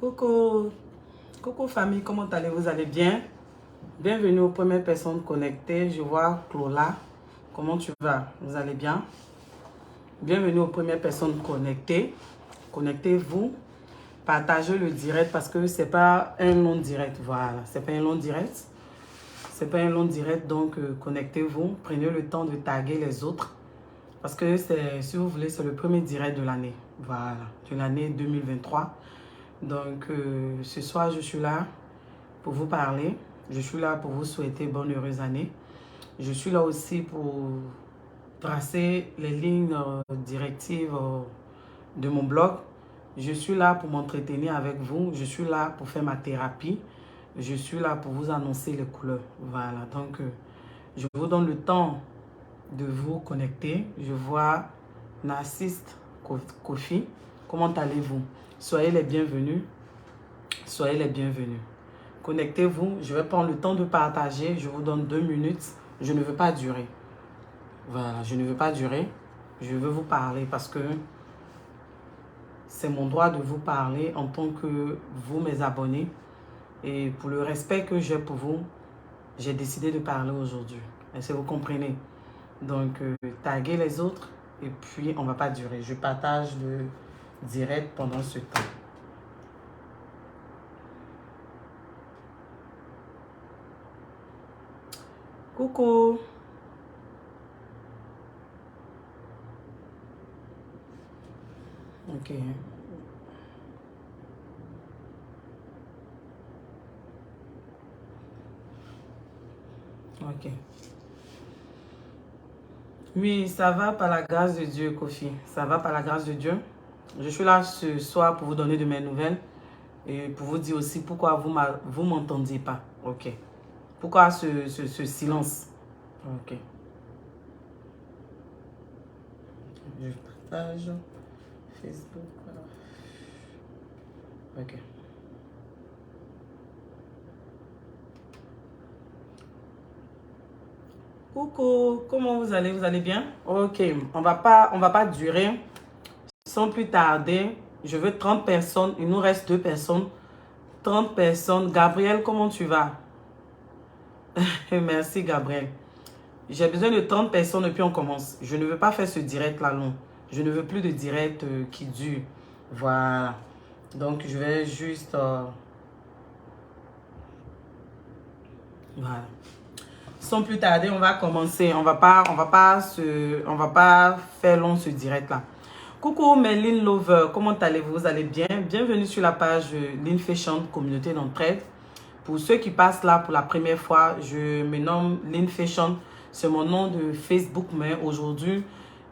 Coucou, coucou famille, comment allez-vous? Vous allez bien? Bienvenue aux premières personnes connectées. Je vois Clola. Comment tu vas? Vous allez bien? Bienvenue aux premières personnes connectées. Connectez-vous. Partagez le direct parce que c'est pas un long direct. Voilà, c'est pas un long direct. C'est pas un long direct, donc connectez-vous. Prenez le temps de taguer les autres. Parce que si vous voulez, c'est le premier direct de l'année. Voilà, de l'année 2023. Donc, ce soir, je suis là pour vous parler. Je suis là pour vous souhaiter bonne heureuse année. Je suis là aussi pour tracer les lignes directives de mon blog. Je suis là pour m'entretenir avec vous. Je suis là pour faire ma thérapie. Je suis là pour vous annoncer les couleurs. Voilà, donc je vous donne le temps de vous connecter. Je vois Narcisse Kofi. Comment allez-vous? Soyez les bienvenus. Soyez les bienvenus. Connectez-vous. Je vais prendre le temps de partager. Je vous donne 2 minutes. Je ne veux pas durer. Voilà, je ne veux pas durer. Je veux vous parler parce que c'est mon droit de vous parler en tant que vous, mes abonnés. Et pour le respect que j'ai pour vous, j'ai décidé de parler aujourd'hui. Est-ce que vous comprenez? Donc, taguez les autres et puis on ne va pas durer. Je partage le direct pendant ce temps. Coucou! Ok. Ok. Oui, ça va par la grâce de Dieu, Kofi. Ça va par la grâce de Dieu. Je suis là ce soir pour vous donner de mes nouvelles et pour vous dire aussi pourquoi vous m'entendiez pas. Ok. Pourquoi ce silence? Ok. Je partage Facebook. Voilà. Ok. Coucou, comment vous allez? Vous allez bien? Ok, on va pas durer. Sans plus tarder, je veux 30 personnes. Il nous reste 2 personnes. 30 personnes. Gabriel, comment tu vas? Merci, Gabriel. J'ai besoin de 30 personnes et puis on commence. Je ne veux pas faire ce direct là long. Je ne veux plus de direct qui dure. Voilà. Donc, je vais juste... voilà. Sans plus tarder, on va commencer. On va pas faire long ce direct là. Coucou Merlin Lover, comment allez-vous? Vous allez bien? Bienvenue sur la page Lynn Fashion Communauté d'entraide. Pour ceux qui passent là pour la première fois, je me nomme Lynn Fashion. C'est mon nom de Facebook, mais aujourd'hui,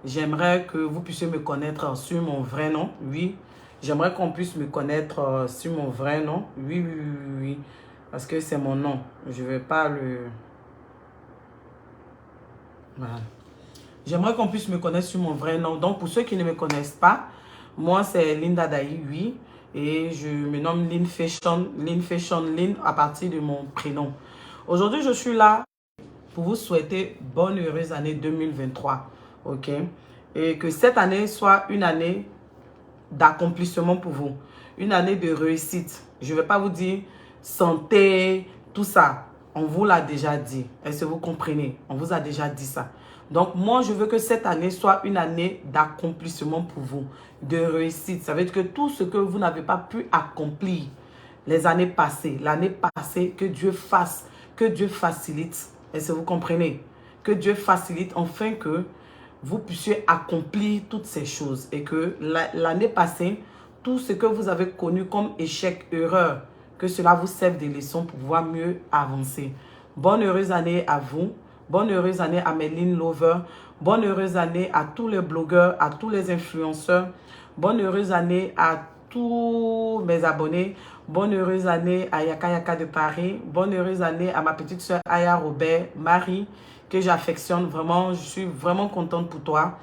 j'aimerais que vous puissiez me connaître sur mon vrai nom. Oui, j'aimerais qu'on puisse me connaître sur mon vrai nom. Oui, oui, oui, oui, oui. Parce que c'est mon nom. Je ne vais pas le... Voilà. J'aimerais qu'on puisse me connaître sur mon vrai nom. Donc, pour ceux qui ne me connaissent pas, moi, c'est Linda Daï, oui. Et je me nomme Lynn Fashion, Lynn à partir de mon prénom. Aujourd'hui, je suis là pour vous souhaiter bonne heureuse année 2023. OK? Et que cette année soit une année d'accomplissement pour vous. Une année de réussite. Je ne vais pas vous dire santé, tout ça. On vous l'a déjà dit. Est-ce que vous comprenez? On vous a déjà dit ça. Donc, moi, je veux que cette année soit une année d'accomplissement pour vous, de réussite. Ça veut dire que tout ce que vous n'avez pas pu accomplir les années passées, l'année passée, que Dieu fasse, que Dieu facilite. Est-ce que vous comprenez? Que Dieu facilite afin que vous puissiez accomplir toutes ces choses et que l'année passée, tout ce que vous avez connu comme échec, erreur, que cela vous serve de leçon pour pouvoir mieux avancer. Bonne heureuse année à vous. Bonne heureuse année à Merlin Lover. Bonne heureuse année à tous les blogueurs, à tous les influenceurs. Bonne heureuse année à tous mes abonnés. Bonne heureuse année à Yaka Yaka de Paris. Bonne heureuse année à ma petite soeur Aya Robert, Marie, que j'affectionne vraiment. Je suis vraiment contente pour toi.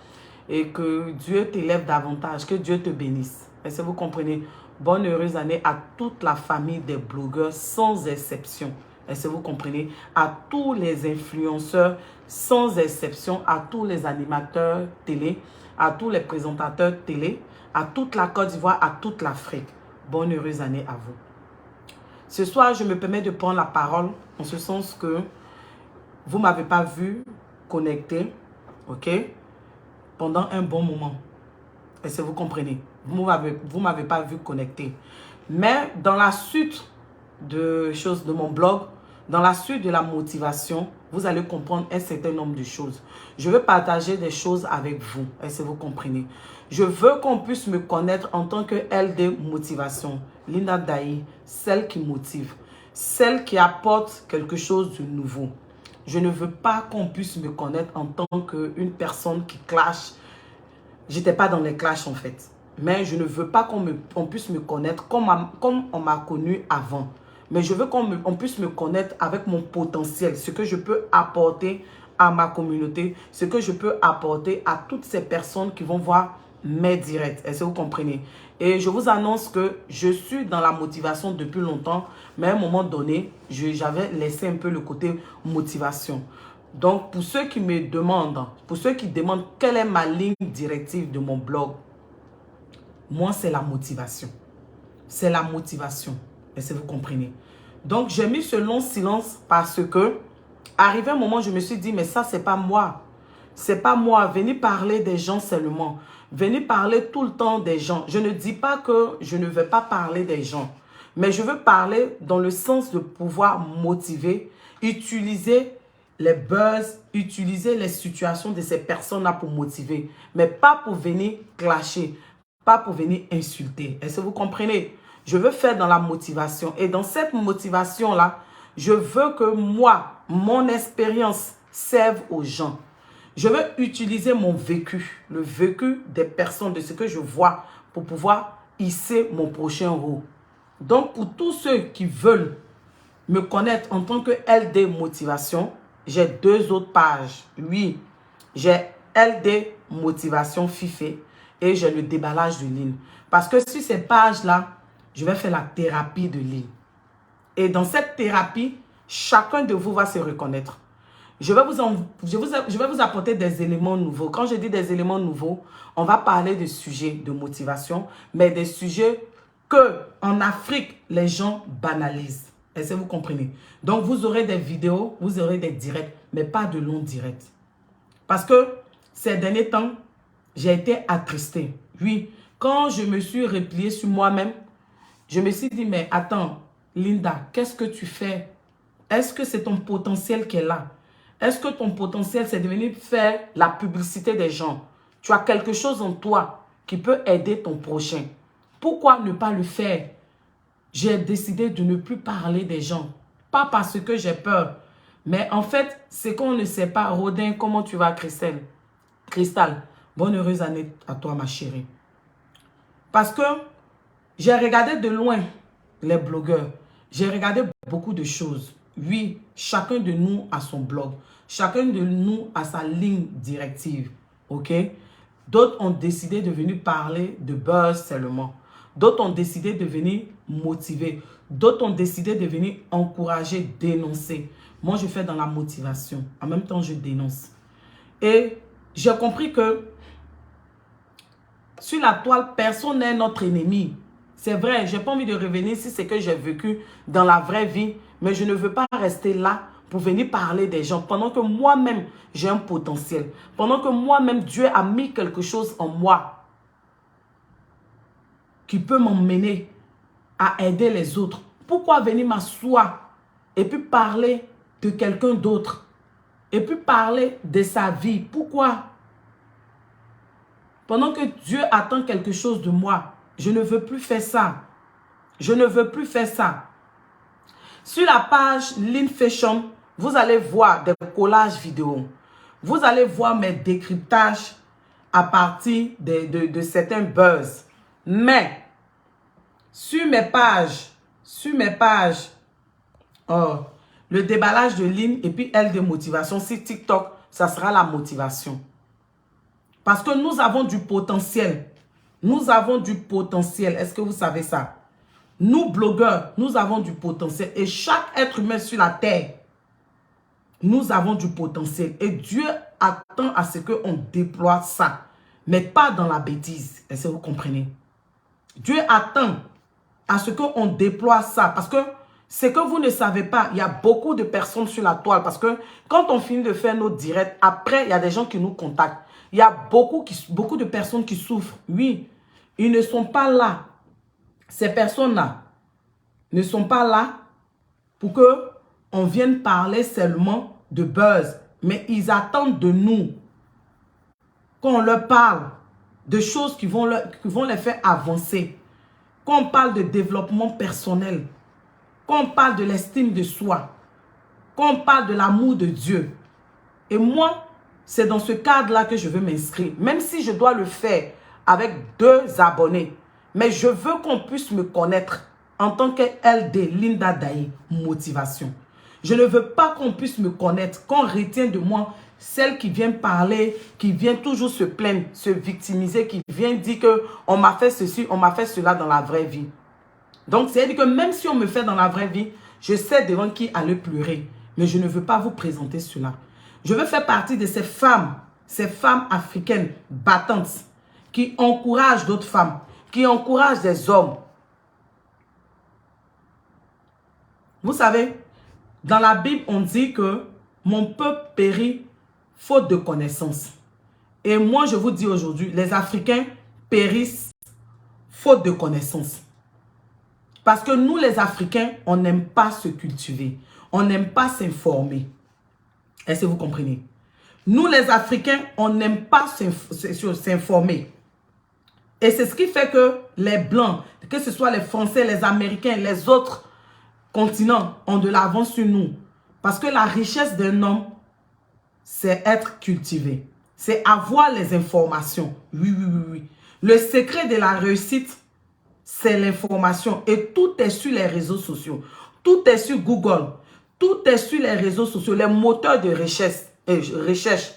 Et que Dieu t'élève davantage, que Dieu te bénisse. Est-ce que vous comprenez? Bonne heureuse année à toute la famille des blogueurs, sans exception. Est-ce que vous comprenez? À tous les influenceurs, sans exception, à tous les animateurs télé, à tous les présentateurs télé, à toute la Côte d'Ivoire, à toute l'Afrique. bonne heureuse année à vous. Ce soir, je me permets de prendre la parole en ce sens que vous ne m'avez pas vu connecté, ok, pendant un bon moment. Est-ce que vous comprenez? Vous ne m'avez pas vu connecté. Mais dans la suite de choses de mon blog, dans la suite de la motivation, vous allez comprendre un certain nombre de choses. Je veux partager des choses avec vous. Est-ce que vous comprenez? Je veux qu'on puisse me connaître en tant que LD Motivation. Linda Dahi, celle qui motive. Celle qui apporte quelque chose de nouveau. Je ne veux pas qu'on puisse me connaître en tant qu'une personne qui clash. J'étais pas dans les clashs en fait. Mais je ne veux pas qu'on puisse me connaître comme on m'a connu avant. Mais je veux qu'on puisse me connaître avec mon potentiel, ce que je peux apporter à ma communauté, ce que je peux apporter à toutes ces personnes qui vont voir mes directs. Est-ce que vous comprenez? Et je vous annonce que je suis dans la motivation depuis longtemps, mais à un moment donné, j'avais laissé un peu le côté motivation. Donc, pour ceux qui me demandent, pour ceux qui demandent quelle est ma ligne directive de mon blog, moi, c'est la motivation. C'est la motivation. Est-ce que vous comprenez? Donc, j'ai mis ce long silence parce que, arrivé un moment, je me suis dit, mais ça, c'est pas moi. C'est pas moi. Venez parler des gens seulement. Venez parler tout le temps des gens. Je ne dis pas que je ne veux pas parler des gens. Mais je veux parler dans le sens de pouvoir motiver, utiliser les buzz, utiliser les situations de ces personnes-là pour motiver. Mais pas pour venir clasher, pas pour venir insulter. Est-ce que vous comprenez? Je veux faire dans la motivation. Et dans cette motivation-là, je veux que moi, mon expérience serve aux gens. Je veux utiliser mon vécu, le vécu des personnes, de ce que je vois, pour pouvoir hisser mon prochain rôle. Donc, pour tous ceux qui veulent me connaître en tant que LD Motivation, j'ai 2 autres pages. Oui, j'ai LD Motivation Fifé et j'ai le déballage de ligne. Parce que sur ces pages-là, je vais faire la thérapie de ligne. Et dans cette thérapie, chacun de vous va se reconnaître. Je vais vous apporter des éléments nouveaux. Quand je dis des éléments nouveaux, on va parler de sujets de motivation, mais des sujets que en Afrique, les gens banalisent. Est-ce que vous comprenez? Donc, vous aurez des vidéos, vous aurez des directs, mais pas de longs directs. Parce que ces derniers temps, j'ai été attristée. Oui, quand je me suis repliée sur moi-même, je me suis dit, mais attends, Linda, qu'est-ce que tu fais? Est-ce que c'est ton potentiel qui est là? Est-ce que ton potentiel, c'est de venir faire la publicité des gens? Tu as quelque chose en toi qui peut aider ton prochain. Pourquoi ne pas le faire? J'ai décidé de ne plus parler des gens. Pas parce que j'ai peur. Mais en fait, c'est qu'on ne sait pas. Rodin, comment tu vas, Christelle? Cristal, bonne heureuse année à toi, ma chérie. Parce que j'ai regardé de loin les blogueurs. J'ai regardé beaucoup de choses. Oui, chacun de nous a son blog. Chacun de nous a sa ligne directive. OK? D'autres ont décidé de venir parler de buzz seulement. D'autres ont décidé de venir motiver. D'autres ont décidé de venir encourager, dénoncer. Moi, je fais dans la motivation. En même temps, je dénonce. Et j'ai compris que sur la toile, personne n'est notre ennemi. C'est vrai, je n'ai pas envie de revenir si c'est que j'ai vécu dans la vraie vie. Mais je ne veux pas rester là pour venir parler des gens. Pendant que moi-même, j'ai un potentiel. Pendant que moi-même, Dieu a mis quelque chose en moi qui peut m'emmener à aider les autres. Pourquoi venir m'asseoir et puis parler de quelqu'un d'autre? Et puis parler de sa vie? Pourquoi? Pendant que Dieu attend quelque chose de moi, je ne veux plus faire ça. Je ne veux plus faire ça. Sur la page Lean Fashion, vous allez voir des collages vidéo. Vous allez voir mes décryptages à partir de certains buzz. Mais, sur mes pages, le déballage de ligne et puis elle de motivation, sur TikTok, ça sera la motivation. Parce que nous avons du potentiel. Nous avons du potentiel. Est-ce que vous savez ça? Nous, blogueurs, nous avons du potentiel. Et chaque être humain sur la terre, nous avons du potentiel. Et Dieu attend à ce qu'on déploie ça. Mais pas dans la bêtise. Est-ce que vous comprenez? Dieu attend à ce qu'on déploie ça. Parce que c'est que vous ne savez pas, il y a beaucoup de personnes sur la toile. Parce que quand on finit de faire nos directs, après, il y a des gens qui nous contactent. Il y a beaucoup de personnes qui souffrent. Oui, ils ne sont pas là. Ces personnes-là ne sont pas là pour que on vienne parler seulement de buzz. Mais ils attendent de nous qu'on leur parle de choses qui vont les faire avancer. Qu'on parle de développement personnel. Qu'on parle de l'estime de soi. Qu'on parle de l'amour de Dieu. Et moi, c'est dans ce cadre-là que je veux m'inscrire. Même si je dois le faire avec 2 abonnés. Mais je veux qu'on puisse me connaître en tant que LD, Linda Daye, motivation. Je ne veux pas qu'on puisse me connaître, qu'on retienne de moi celle qui vient parler, qui vient toujours se plaindre, se victimiser, qui vient dire qu'on m'a fait ceci, on m'a fait cela dans la vraie vie. Donc, c'est-à-dire que même si on me fait dans la vraie vie, je sais devant qui aller pleurer. Mais je ne veux pas vous présenter cela. Je veux faire partie de ces femmes africaines battantes qui encouragent d'autres femmes, qui encouragent des hommes. Vous savez, dans la Bible, on dit que mon peuple périt faute de connaissance. Et moi, je vous dis aujourd'hui, les Africains périssent faute de connaissance. Parce que nous, les Africains, on n'aime pas se cultiver. On n'aime pas s'informer. Est-ce que vous comprenez? Nous, les Africains, on n'aime pas s'informer. Et c'est ce qui fait que les Blancs, que ce soit les Français, les Américains, les autres continents, ont de l'avance sur nous. Parce que la richesse d'un homme, c'est être cultivé. C'est avoir les informations. Oui, oui, oui, oui. Le secret de la réussite, c'est l'information. Et tout est sur les réseaux sociaux. Tout est sur Google. Tout est sur les réseaux sociaux, les moteurs de recherche.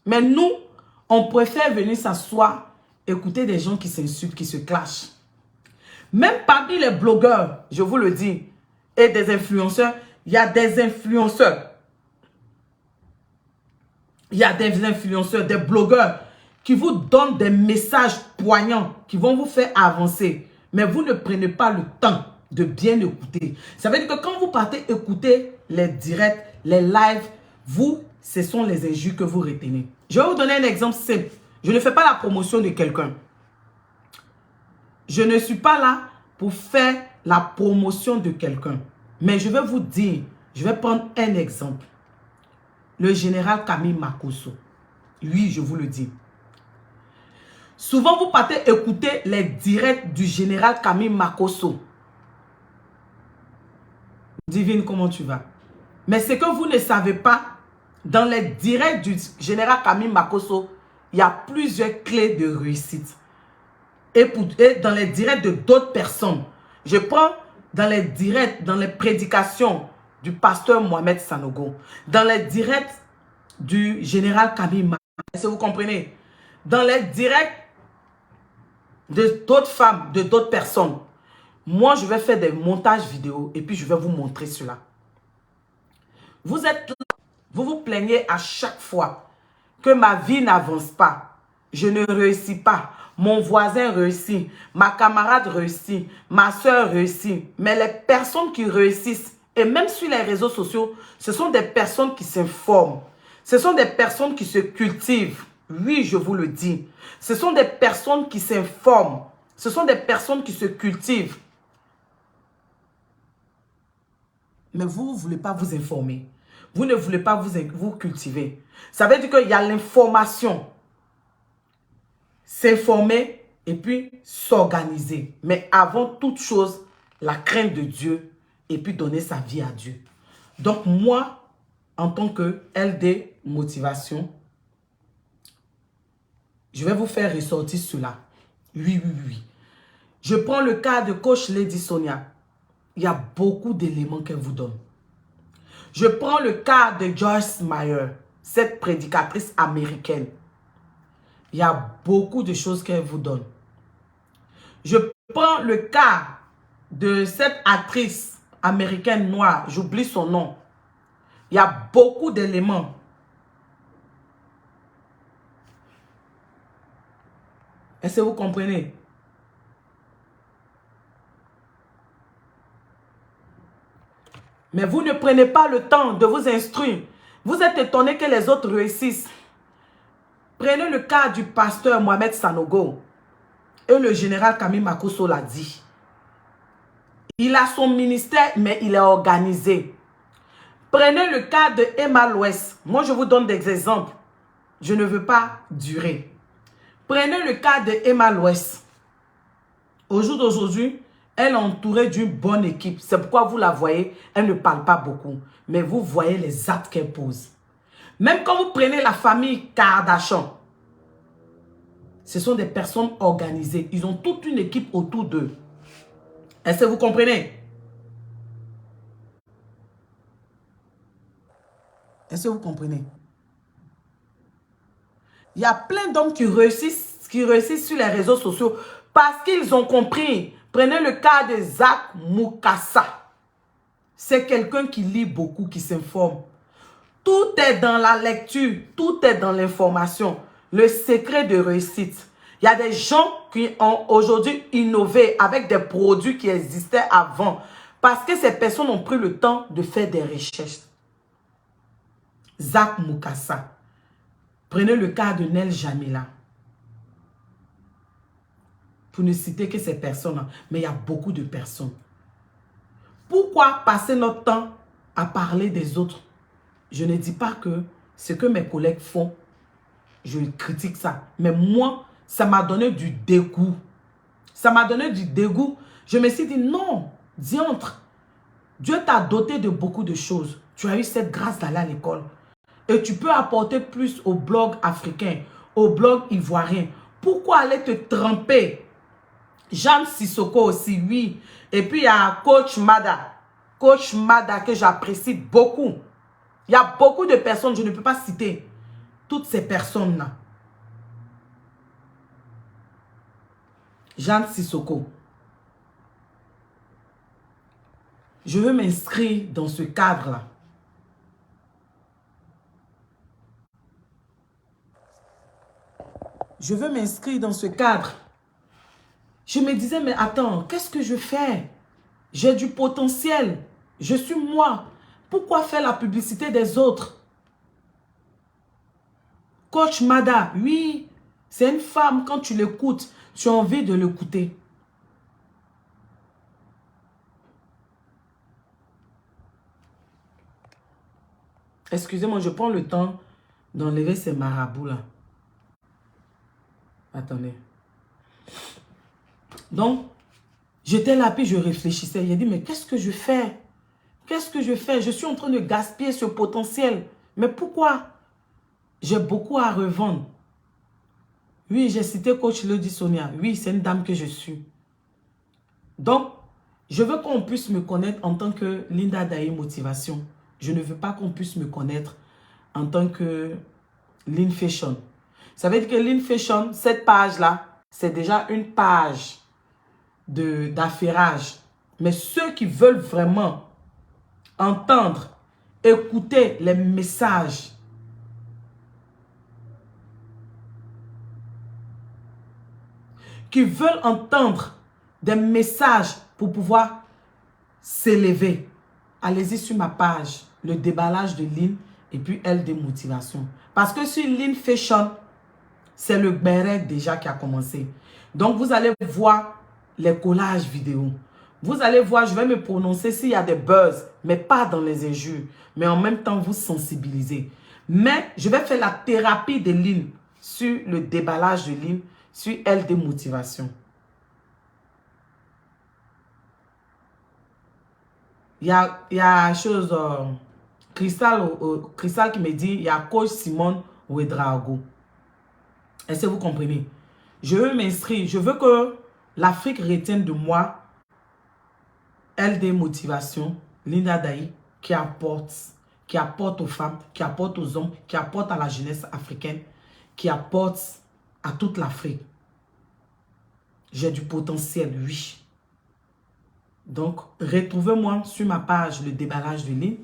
Mais nous, on préfère venir s'asseoir, écouter des gens qui s'insultent, qui se clashent. Même parmi les blogueurs, je vous le dis, et des influenceurs, il y a des influenceurs. Il y a des influenceurs, des blogueurs qui vous donnent des messages poignants qui vont vous faire avancer. Mais vous ne prenez pas le temps de bien écouter. Ça veut dire que quand vous partez écouter les directs, les lives, vous, ce sont les injures que vous retenez. Je vais vous donner un exemple simple. Je ne fais pas la promotion de quelqu'un. Je ne suis pas là pour faire la promotion de quelqu'un. Mais je vais vous dire, je vais prendre un exemple. Le général Camille Makosso. Oui, je vous le dis. Souvent, vous partez écouter les directs du général Camille Makosso. Divine, comment tu vas? Mais ce que vous ne savez pas, dans les directs du général Camille Makosso, il y a plusieurs clés de réussite. Et dans les directs de d'autres personnes, je prends dans les directs, dans les prédications du pasteur Mohamed Sanogo, dans les directs du général Camille Makosso. Est-ce que vous comprenez? Dans les directs de d'autres femmes, de d'autres personnes, moi, je vais faire des montages vidéo et puis je vais vous montrer cela. Vous êtes là, vous vous plaignez à chaque fois que ma vie n'avance pas. Je ne réussis pas. Mon voisin réussit. Ma camarade réussit. Ma soeur réussit. Mais les personnes qui réussissent, et même sur les réseaux sociaux, ce sont des personnes qui s'informent. Ce sont des personnes qui se cultivent. Oui, je vous le dis. Ce sont des personnes qui s'informent. Ce sont des personnes qui se cultivent. Mais vous ne voulez pas vous informer. Vous ne voulez pas vous cultiver. Ça veut dire qu'il y a l'information. S'informer et puis s'organiser. Mais avant toute chose, la crainte de Dieu et puis donner sa vie à Dieu. Donc moi, en tant que LD Motivation, je vais vous faire ressortir cela. Oui, oui, oui. Je prends le cas de coach Lady Sonia. Il y a beaucoup d'éléments qu'elle vous donne. Je prends le cas de Joyce Meyer, cette prédicatrice américaine. Il y a beaucoup de choses qu'elle vous donne. Je prends le cas de cette actrice américaine noire, j'oublie son nom. Il y a beaucoup d'éléments. Est-ce que vous comprenez? Mais vous ne prenez pas le temps de vous instruire. Vous êtes étonné que les autres réussissent. Prenez le cas du pasteur Mohamed Sanogo. Et le général Camille Makosso l'a dit. Il a son ministère, mais il est organisé. Prenez le cas de Emma Louest. Moi, je vous donne des exemples. Je ne veux pas durer. Prenez le cas de Emma Louest. Au jour d'aujourd'hui, elle est entourée d'une bonne équipe. C'est pourquoi vous la voyez, elle ne parle pas beaucoup. Mais vous voyez les actes qu'elle pose. Même quand vous prenez la famille Kardashian, ce sont des personnes organisées. Ils ont toute une équipe autour d'eux. Est-ce que vous comprenez? Est-ce que vous comprenez? Il y a plein d'hommes qui réussissent sur les réseaux sociaux parce qu'ils ont compris. Prenez le cas de Zach Mukasa. C'est quelqu'un qui lit beaucoup, qui s'informe. Tout est dans la lecture, tout est dans l'information. Le secret de réussite. Il y a des gens qui ont aujourd'hui innové avec des produits qui existaient avant parce que ces personnes ont pris le temps de faire des recherches. Zach Mukasa. Prenez le cas de Nel Jamila. Pour ne citer que ces personnes, mais il y a beaucoup de personnes. Pourquoi passer notre temps à parler des autres? Je ne dis pas que ce que mes collègues font, je critique ça. Mais moi, ça m'a donné du dégoût. Ça m'a donné du dégoût. Je me suis dit, non, diantre, Dieu t'a doté de beaucoup de choses. Tu as eu cette grâce d'aller à l'école. Et tu peux apporter plus au blog africain, au blog ivoirien. Pourquoi aller te tremper? Jeanne Sissoko aussi, oui. Et puis il y a Coach Mada. Coach Mada que j'apprécie beaucoup. Il y a beaucoup de personnes, je ne peux pas citer toutes ces personnes-là. Jeanne Sissoko. Je veux m'inscrire dans ce cadre-là. Je veux m'inscrire dans ce cadre. Je me disais, mais attends, qu'est-ce que je fais? J'ai du potentiel. Je suis moi. Pourquoi faire la publicité des autres? Coach Mada, oui, c'est une femme, quand tu l'écoutes, tu as envie de l'écouter. Excusez-moi, je prends le temps d'enlever ces marabouts-là. Attendez. Donc, j'étais là, puis je réfléchissais. J'ai dit, mais qu'est-ce que je fais? Qu'est-ce que je fais? Je suis en train de gaspiller ce potentiel. Mais pourquoi? J'ai beaucoup à revendre. Oui, j'ai cité coach Lady Sonia. Oui, c'est une dame que je suis. Donc, je veux qu'on puisse me connaître en tant que Linda Daye Motivation. Je ne veux pas qu'on puisse me connaître en tant que Lynn Fashion. Ça veut dire que Lynn Fashion, cette page-là, c'est déjà une page d'affairage. Mais ceux qui veulent vraiment entendre, écouter les messages, qui veulent entendre des messages pour pouvoir s'élever, allez-y sur ma page, le déballage de Lynn et puis LD Motivation. Parce que sur Lynn Fashion, c'est le béret déjà qui a commencé. Donc, vous allez voir les collages vidéo. Vous allez voir, je vais me prononcer s'il y a des buzz, mais pas dans les injures. Mais en même temps, vous sensibiliser. Mais je vais faire la thérapie de Lynn sur le déballage de Lynn, sur LD Motivation. Il y a chose, Cristal qui me dit, il y a coach Simone Ouedraogo. Est-ce que vous comprenez? Je veux m'inscrire, je veux que l'Afrique retienne de moi LD Motivation, Linda Daye, qui apporte aux femmes, qui apporte aux hommes, qui apporte à la jeunesse africaine, qui apporte à toute l'Afrique. J'ai du potentiel, oui. Donc, retrouvez-moi sur ma page Le Déballage de Lynn,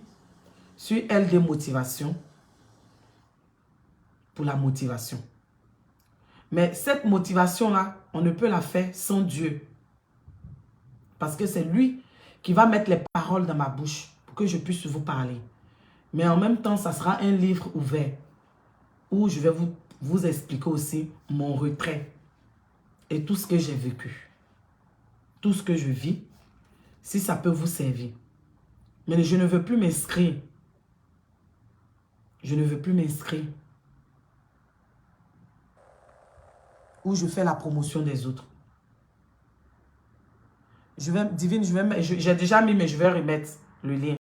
sur LD Motivation, pour la motivation. Mais cette motivation-là, on ne peut la faire sans Dieu. Parce que c'est lui qui va mettre les paroles dans ma bouche pour pour que je puisse vous parler. Mais en même temps, ça sera un livre ouvert où je vais vous expliquer aussi mon retrait et tout ce que j'ai vécu. Tout ce que je vis, si ça peut vous servir. Mais je ne veux plus m'inscrire. Je ne veux plus m'inscrire. Où je fais la promotion des autres. Divine, j'ai déjà mis, mais je vais remettre le lien.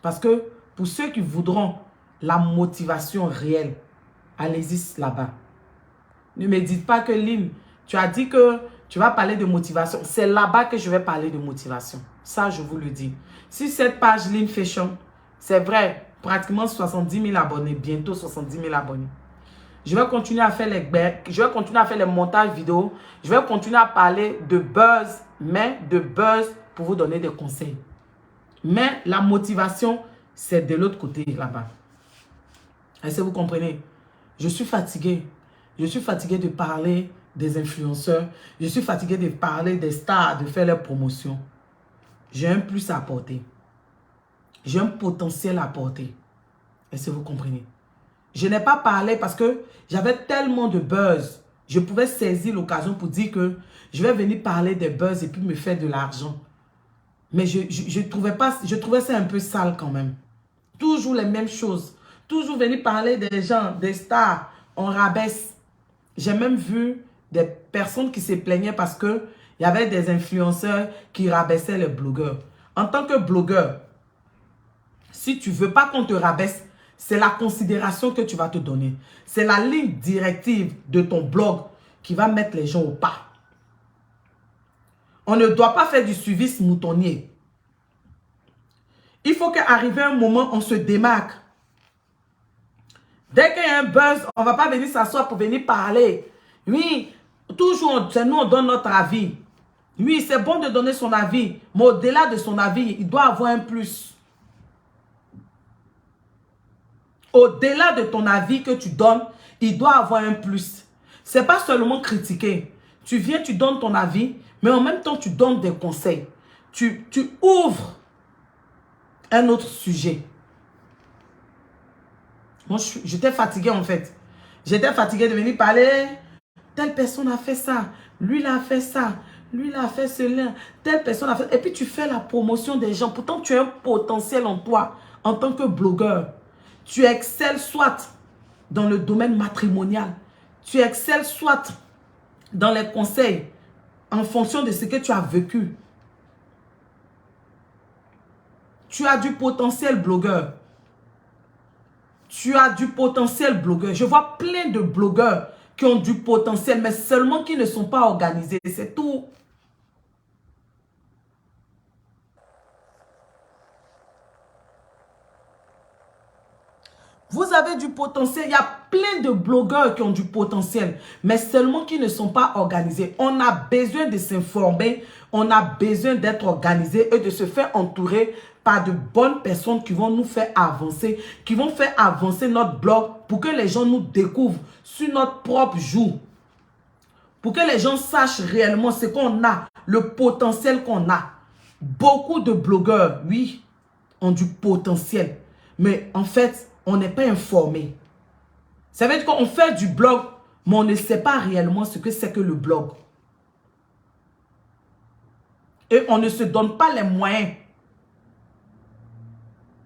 Parce que pour ceux qui voudront la motivation réelle, allez-y là-bas. Ne me dites pas que Lynn, tu as dit que tu vas parler de motivation. C'est là-bas que je vais parler de motivation. Ça, je vous le dis. Si cette page Lynn Fashion, c'est vrai, pratiquement 70 000 abonnés, bientôt 70 000 abonnés. Je vais continuer à faire les montages vidéo. Je vais continuer à parler de buzz, mais de buzz pour vous donner des conseils. Mais la motivation, c'est de l'autre côté là-bas. Est-ce que vous comprenez? Je suis fatigué. Je suis fatigué de parler des influenceurs. Je suis fatigué de parler des stars, de faire leurs promotions. J'ai un plus à apporter. J'ai un potentiel à apporter. Est-ce que vous comprenez? Je n'ai pas parlé parce que j'avais tellement de buzz. Je pouvais saisir l'occasion pour dire que je vais venir parler des buzz et puis me faire de l'argent. Mais je trouvais ça un peu sale quand même. Toujours les mêmes choses. Toujours venir parler des gens, des stars. On rabaisse. J'ai même vu des personnes qui se plaignaient parce qu'il y avait des influenceurs qui rabaissaient les blogueurs. En tant que blogueur, si tu ne veux pas qu'on te rabaisse, c'est la considération que tu vas te donner. C'est la ligne directive de ton blog qui va mettre les gens au pas. On ne doit pas faire du suivisme moutonnier. Il faut qu'arrive un moment, on se démarque. Dès qu'il y a un buzz, on ne va pas venir s'asseoir pour venir parler. Oui, toujours, c'est nous, on donne notre avis. Oui, c'est bon de donner son avis. Mais au-delà de son avis, il doit avoir un plus. Au-delà de ton avis que tu donnes, il doit avoir un plus. Ce n'est pas seulement critiquer. Tu viens, tu donnes ton avis, mais en même temps, tu donnes des conseils. Tu ouvres un autre sujet. Moi, j'étais fatiguée en fait. J'étais fatiguée de venir parler. Telle personne a fait ça. Lui, il a fait ça. Lui, il a fait cela. Telle personne a fait... Et puis, tu fais la promotion des gens. Pourtant, tu as un potentiel en toi en tant que blogueur. Tu excelles soit dans le domaine matrimonial. Tu excelles soit dans les conseils en fonction de ce que tu as vécu. Tu as du potentiel blogueur. Tu as du potentiel blogueur. Je vois plein de blogueurs qui ont du potentiel, mais seulement qui ne sont pas organisés. C'est tout. Vous avez du potentiel. Il y a plein de blogueurs qui ont du potentiel, mais seulement qui ne sont pas organisés. On a besoin de s'informer. On a besoin d'être organisé et de se faire entourer par de bonnes personnes qui vont nous faire avancer, qui vont faire avancer notre blog pour que les gens nous découvrent sur notre propre jour. Pour que les gens sachent réellement ce qu'on a, le potentiel qu'on a. Beaucoup de blogueurs, oui, ont du potentiel. Mais en fait, on n'est pas informé. Ça veut dire qu'on fait du blog, mais on ne sait pas réellement ce que c'est que le blog. Et on ne se donne pas les moyens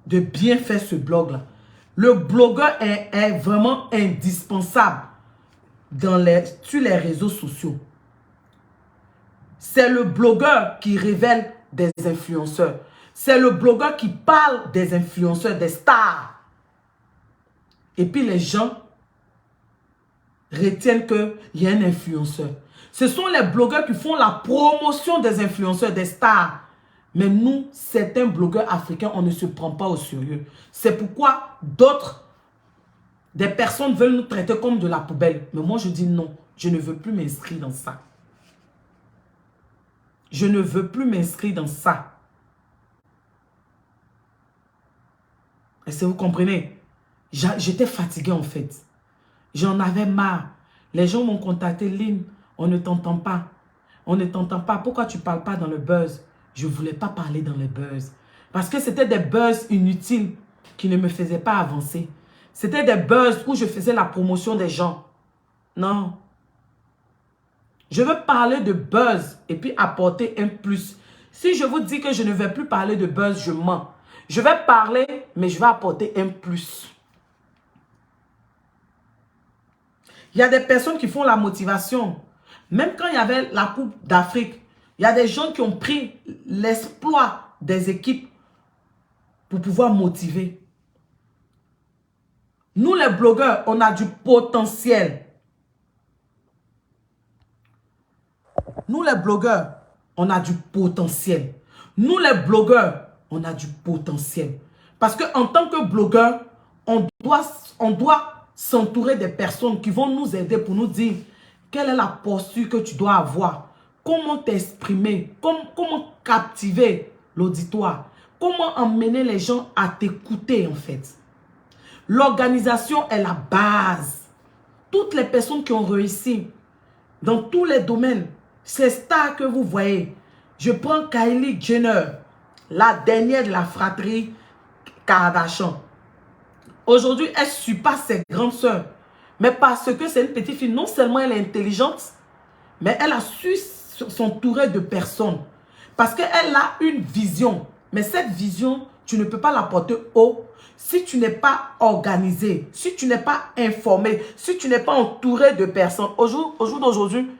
de bien faire ce blog-là. Le blogueur est vraiment indispensable sur les réseaux sociaux. C'est le blogueur qui révèle des influenceurs. C'est le blogueur qui parle des influenceurs, des stars. Et puis les gens retiennent qu'il y a un influenceur. Ce sont les blogueurs qui font la promotion des influenceurs, des stars. Mais nous, certains blogueurs africains, on ne se prend pas au sérieux. C'est pourquoi des personnes veulent nous traiter comme de la poubelle. Mais moi, je dis non. Je ne veux plus m'inscrire dans ça. Je ne veux plus m'inscrire dans ça. Est-ce que vous comprenez? J'étais fatiguée en fait. J'en avais marre. Les gens m'ont contacté. Lynn, on ne t'entend pas. On ne t'entend pas. Pourquoi tu ne parles pas dans le buzz? Je ne voulais pas parler dans le buzz. Parce que c'était des buzz inutiles qui ne me faisaient pas avancer. C'était des buzz où je faisais la promotion des gens. Non. Je veux parler de buzz et puis apporter un plus. Si je vous dis que je ne vais plus parler de buzz, je mens. Je vais parler, mais je vais apporter un plus. Il y a des personnes qui font la motivation. Même quand il y avait la Coupe d'Afrique, il y a des gens qui ont pris l'exploit des équipes pour pouvoir motiver. Nous, les blogueurs, on a du potentiel. Nous, les blogueurs, on a du potentiel. Nous, les blogueurs, on a du potentiel. Parce qu'en tant que blogueur, on doit s'entourer des personnes qui vont nous aider pour nous dire quelle est la posture que tu dois avoir, comment t'exprimer, comment captiver l'auditoire, comment emmener les gens à t'écouter en fait. L'organisation est la base. Toutes les personnes qui ont réussi dans tous les domaines, ces stars que vous voyez, je prends Kylie Jenner, la dernière de la fratrie Kardashian. Aujourd'hui, elle surpasse ses grandes sœurs. Mais parce que c'est une petite fille, non seulement elle est intelligente, mais elle a su s'entourer de personnes. Parce qu'elle a une vision. Mais cette vision, tu ne peux pas la porter haut si tu n'es pas organisé, si tu n'es pas informé, si tu n'es pas entouré de personnes. Au jour d'aujourd'hui,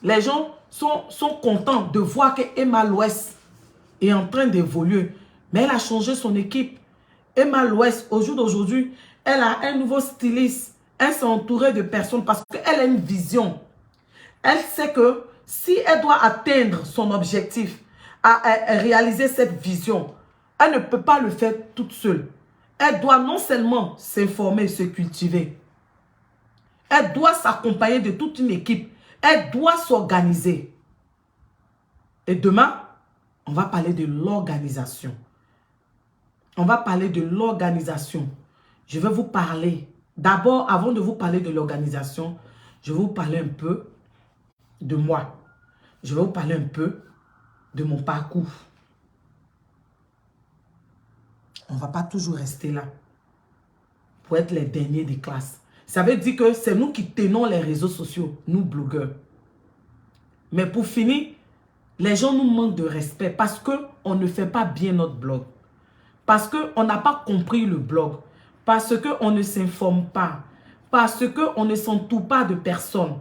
les gens sont contents de voir que Emma Loès est en train d'évoluer. Mais elle a changé son équipe. Emma Loès, au jour d'aujourd'hui, elle a un nouveau styliste. Elle s'est entourée de personnes parce qu'elle a une vision. Elle sait que si elle doit atteindre son objectif, à réaliser cette vision, elle ne peut pas le faire toute seule. Elle doit non seulement s'informer, se cultiver. Elle doit s'accompagner de toute une équipe. Elle doit s'organiser. Et demain, on va parler de l'organisation. On va parler de l'organisation. Je vais vous parler. D'abord, avant de vous parler de l'organisation, je vais vous parler un peu de moi. Je vais vous parler un peu de mon parcours. On ne va pas toujours rester là pour être les derniers des classes. Ça veut dire que c'est nous qui tenons les réseaux sociaux, nous blogueurs. Mais pour finir, les gens nous manquent de respect parce qu'on ne fait pas bien notre blog. Parce qu'on n'a pas compris le blog. Parce qu'on ne s'informe pas. Parce qu'on ne s'entoure pas de personnes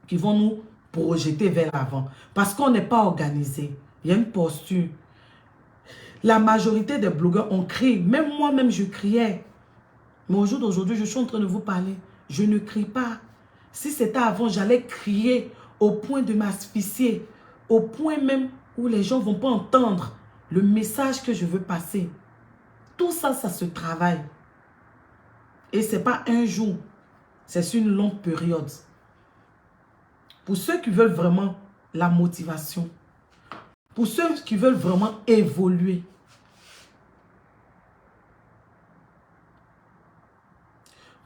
qui vont nous projeter vers l'avant. Parce qu'on n'est pas organisé. Il y a une posture. La majorité des blogueurs ont crié. Même moi-même, je criais. Mais au jour d'aujourd'hui, je suis en train de vous parler. Je ne crie pas. Si c'était avant, j'allais crier au point de m'asphyxier. Au point même où les gens ne vont pas entendre le message que je veux passer. Tout ça, ça se travaille. Et ce n'est pas un jour. C'est sur une longue période. Pour ceux qui veulent vraiment la motivation. Pour ceux qui veulent vraiment évoluer.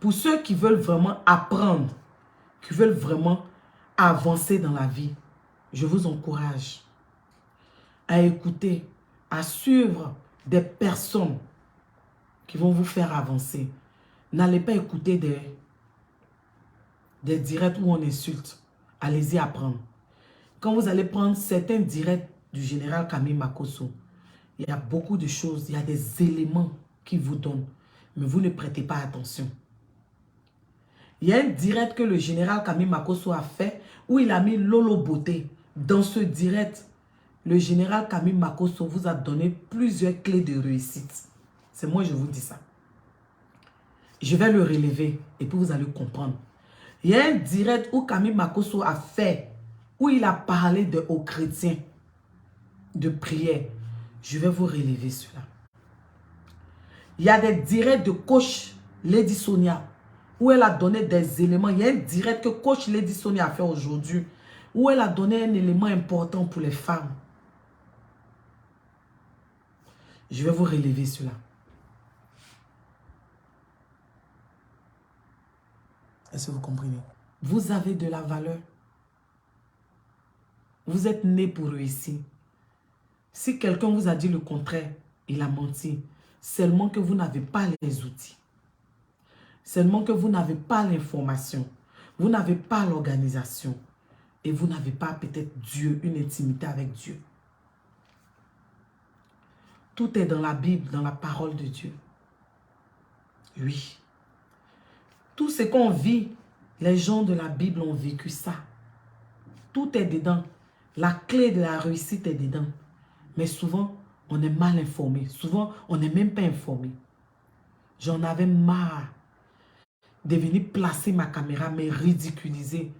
Pour ceux qui veulent vraiment apprendre. Qui veulent vraiment avancer dans la vie. Je vous encourage à écouter, à suivre des personnes qui vont vous faire avancer. N'allez pas écouter des directs où on insulte. Allez-y apprendre. Quand vous allez prendre certains directs du général Camille Makosso, il y a beaucoup de choses, il y a des éléments qu'il vous donne, mais vous ne prêtez pas attention. Il y a un direct que le général Camille Makosso a fait où il a mis Lolo Beauté. Dans ce direct, le général Camille Makosso vous a donné plusieurs clés de réussite. C'est moi, je vous dis ça. Je vais le relever et puis vous allez comprendre. Il y a un direct où Camille Makosso a fait, où il a parlé aux chrétiens, de prière. Je vais vous relever cela. Il y a des directs de coach Lady Sonia, où elle a donné des éléments. Il y a un direct que coach Lady Sonia a fait aujourd'hui, où elle a donné un élément important pour les femmes. Je vais vous relever cela. Est-ce que vous comprenez? Vous avez de la valeur. Vous êtes né pour réussir. Si quelqu'un vous a dit le contraire, Il a menti. Seulement que vous n'avez pas les outils. Seulement que vous n'avez pas l'information. Vous n'avez pas l'organisation. Et vous n'avez pas peut-être Dieu, une intimité avec Dieu. Tout est dans la Bible, dans la parole de Dieu. Oui. Tout ce qu'on vit, les gens de la Bible ont vécu ça. Tout est dedans. La clé de la réussite est dedans. Mais souvent, on est mal informé. Souvent, on n'est même pas informé. J'en avais marre de venir placer ma caméra, me ridiculiser,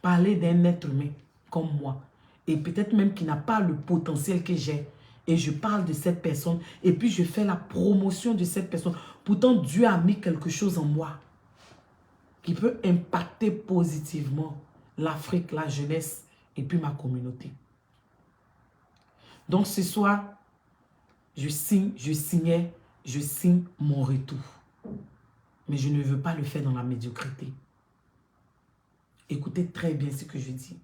parler d'un être humain comme moi. Et peut-être même qui n'a pas le potentiel que j'ai. Et je parle de cette personne. Et puis, je fais la promotion de cette personne. Pourtant, Dieu a mis quelque chose en moi qui peut impacter positivement l'Afrique, la jeunesse et puis ma communauté. Donc ce soir, je signe mon retour. Mais je ne veux pas le faire dans la médiocrité. Écoutez très bien ce que je dis.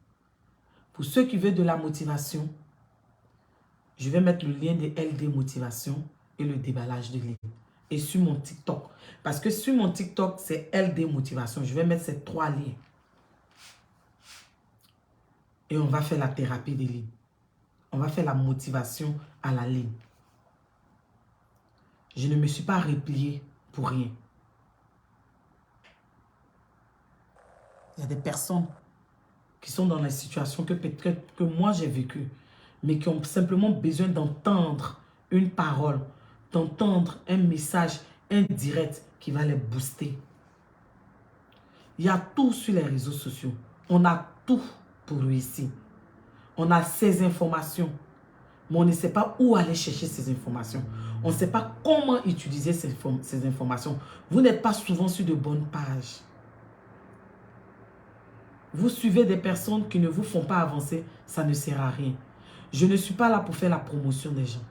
Pour ceux qui veulent de la motivation, je vais mettre le lien de LD Motivation et le déballage de ligne. Et sur mon TikTok. Parce que sur mon TikTok, c'est LD Motivation. Je vais mettre ces 3 liens. Et on va faire la thérapie des lignes. On va faire la motivation à la ligne. Je ne me suis pas replié pour rien. Il y a des personnes qui sont dans la situation que peut-être que moi j'ai vécue, mais qui ont simplement besoin d'entendre une parole, d'entendre un message indirect qui va les booster. Il y a tout sur les réseaux sociaux. On a tout pour réussir. On a ces informations, mais on ne sait pas où aller chercher ces informations. On ne sait pas comment utiliser ces informations. Vous n'êtes pas souvent sur de bonnes pages. Vous suivez des personnes qui ne vous font pas avancer, ça ne sert à rien. Je ne suis pas là pour faire la promotion des gens.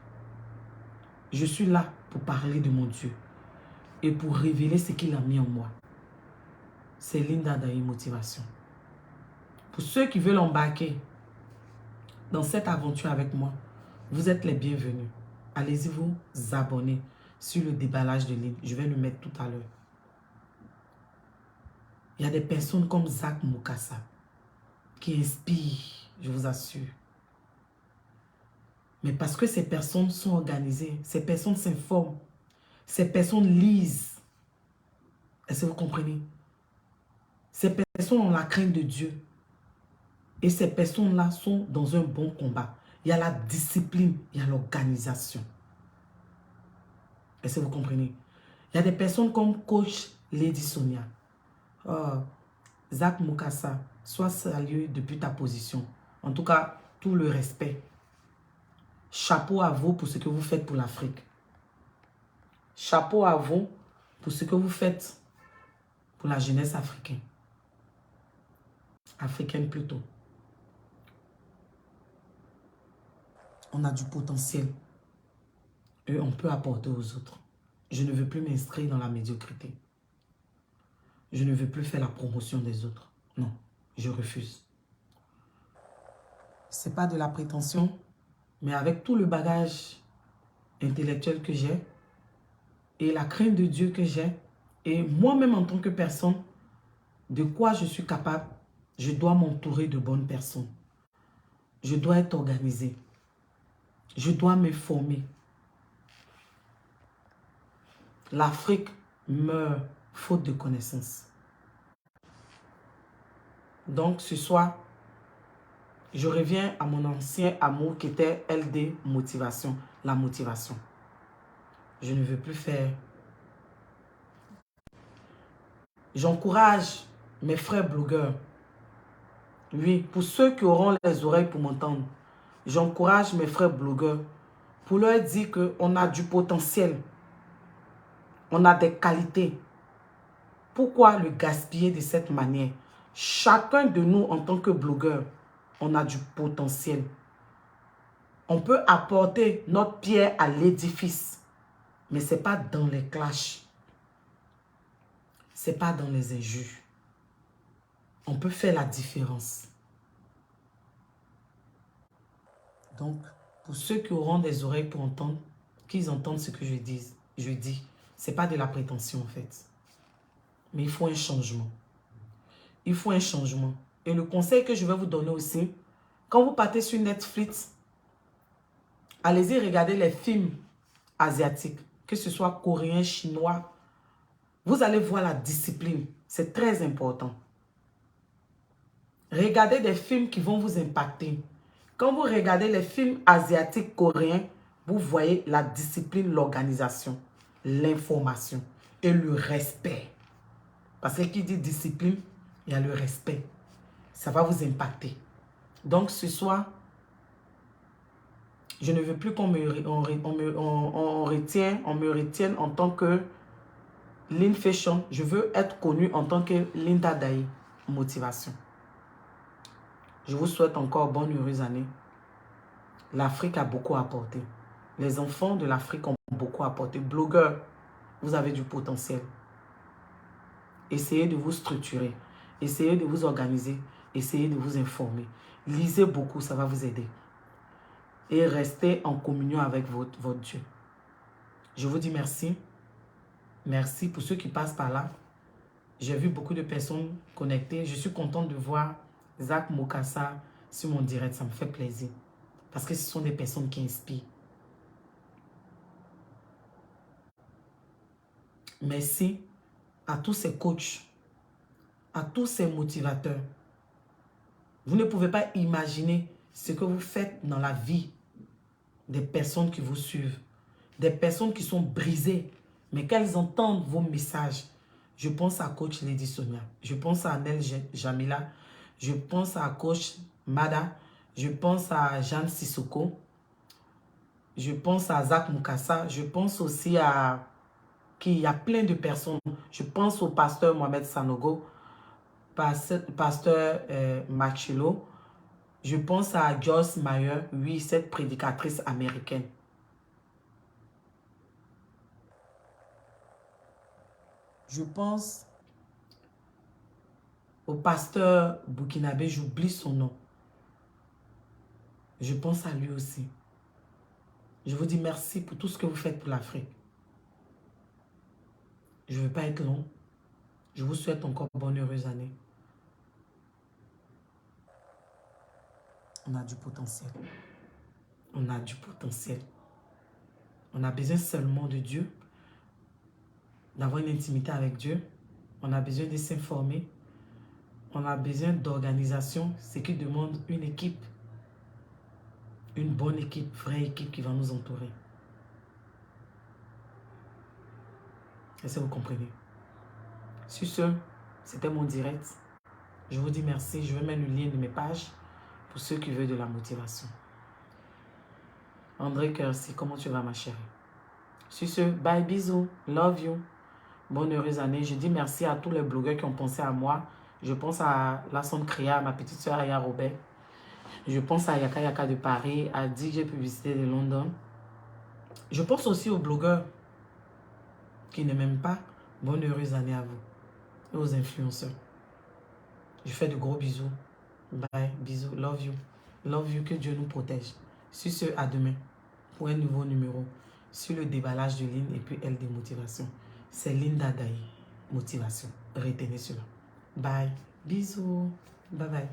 Je suis là pour parler de mon Dieu et pour révéler ce qu'il a mis en moi. C'est Linda Daye Motivation. Pour ceux qui veulent embarquer dans cette aventure avec moi, vous êtes les bienvenus. Allez-y vous abonner sur le déballage de ligne. Je vais le mettre tout à l'heure. Il y a des personnes comme Zach Mukasa qui inspirent, je vous assure. Mais parce que ces personnes sont organisées, ces personnes s'informent, ces personnes lisent. Est-ce que vous comprenez? Ces personnes ont la crainte de Dieu. Et ces personnes-là sont dans un bon combat. Il y a la discipline, il y a l'organisation. Est-ce que vous comprenez? Il y a des personnes comme coach Lady Sonia. Oh, Zach Mukasa, sois salué depuis ta position. En tout cas, tout le respect. Chapeau à vous pour ce que vous faites pour l'Afrique. Chapeau à vous pour ce que vous faites pour la jeunesse africaine. Africaine plutôt. On a du potentiel. Et on peut apporter aux autres. Je ne veux plus m'inscrire dans la médiocrité. Je ne veux plus faire la promotion des autres. Non, je refuse. Ce n'est pas de la prétention, mais avec tout le bagage intellectuel que j'ai et la crainte de Dieu que j'ai, et moi-même en tant que personne, de quoi je suis capable, je dois m'entourer de bonnes personnes. Je dois être organisé. Je dois me former. L'Afrique meurt faute de connaissances. Donc ce soir, je reviens à mon ancien amour qui était LD Motivation, la motivation. Je ne veux plus faire. J'encourage mes frères blogueurs. Oui, pour ceux qui auront les oreilles pour m'entendre, j'encourage mes frères blogueurs pour leur dire qu'on a du potentiel. On a des qualités. Pourquoi le gaspiller de cette manière? Chacun de nous, en tant que blogueur, on a du potentiel. On peut apporter notre pierre à l'édifice, mais ce n'est pas dans les clashs. Ce n'est pas dans les injures. On peut faire la différence. Donc, pour ceux qui auront des oreilles pour entendre, qu'ils entendent ce que je dis. Ce n'est pas de la prétention en fait. Mais il faut un changement. Il faut un changement. Et le conseil que je vais vous donner aussi, quand vous partez sur Netflix, allez-y regarder les films asiatiques, que ce soit coréen, chinois. Vous allez voir la discipline. C'est très important. Regardez des films qui vont vous impacter. Quand vous regardez les films asiatiques, coréens, vous voyez la discipline, l'organisation, l'information et le respect. Parce que qui dit discipline, il y a le respect. Ça va vous impacter. Donc ce soir, je ne veux plus qu'on me retienne en tant que Lynn Fashion. Je veux être connue en tant que Linda Daye Motivation. Je vous souhaite encore bonne heureuse année. L'Afrique a beaucoup apporté. Les enfants de l'Afrique ont beaucoup apporté. Blogueurs, vous avez du potentiel. Essayez de vous structurer. Essayez de vous organiser. Essayez de vous informer. Lisez beaucoup, ça va vous aider. Et restez en communion avec votre Dieu. Je vous dis merci. Merci pour ceux qui passent par là. J'ai vu beaucoup de personnes connectées. Je suis contente de voir Zach Mokassa sur mon direct. Ça me fait plaisir. Parce que ce sont des personnes qui inspirent. Merci à tous ces coachs, à tous ces motivateurs. Vous ne pouvez pas imaginer ce que vous faites dans la vie des personnes qui vous suivent. Des personnes qui sont brisées, mais qu'elles entendent vos messages. Je pense à coach Lady Sonia. Je pense à Nel Jamila. Je pense à coach Mada. Je pense à Jeanne Sissoko. Je pense à Zach Mukasa. Je pense aussi à... Il y a plein de personnes. Je pense au pasteur Mohamed Sanogo. Pasteur Machilo. Je pense à Joyce Meyer. Oui, cette prédicatrice américaine. Je pense au pasteur burkinabé, j'oublie son nom. Je pense à lui aussi. Je vous dis merci pour tout ce que vous faites pour l'Afrique. Je ne veux pas être long. Je vous souhaite encore bonne heureuse année. On a du potentiel. On a du potentiel. On a besoin seulement de Dieu, d'avoir une intimité avec Dieu. On a besoin de s'informer. On a besoin d'organisation, ce qui demande une équipe. Une bonne équipe, vraie équipe qui va nous entourer. Est-ce que vous comprenez? Sur ce, c'était mon direct. Je vous dis merci. Je vais mettre le lien de mes pages pour ceux qui veulent de la motivation. André Kersi, comment tu vas ma chérie? Sur ce, bye, bisous, love you. Bonne heureuse année. Je dis merci à tous les blogueurs qui ont pensé à moi. Je pense à Lasson Créa, à ma petite soeur Aya Robert. Je pense à Yaka Yaka de Paris, à DJ Publicité de London. Je pense aussi aux blogueurs qui ne m'aiment pas. Bonne heureuse année à vous. Et aux influenceurs. Je fais de gros bisous. Bye, bisous, love you. Love you, que Dieu nous protège. Sur ce, à demain pour un nouveau numéro sur le déballage de Lynn et puis elle des motivations. C'est Linda Daye, motivation. Retenez cela. Bye, bisous, bye bye.